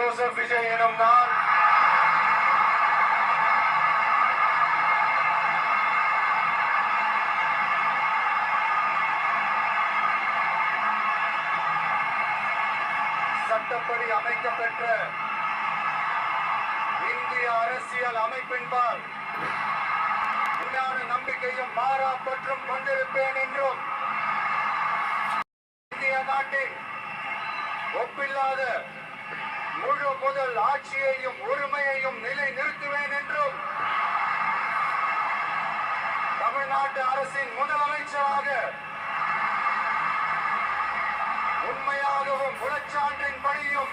Joseph Vijay எனும் நான் சட்டப்படி அமைக்கப்பெற்ற இந்திய அரசியல் அமைப்பின்பால் உண்மையான நம்பிக்கையும் மாறா பற்றும் கொண்டிருப்பேன் என்றும் இந்திய நாட்டின் ஒப்பில்லாத முழு முதல் ஆட்சியையும் உரிமையையும் நிலை நிறுத்துவேன் என்றும் தமிழ்நாட்டு அரசின் முதலமைச்சராக உண்மையாகவும் உளச்சான்றின் படியும்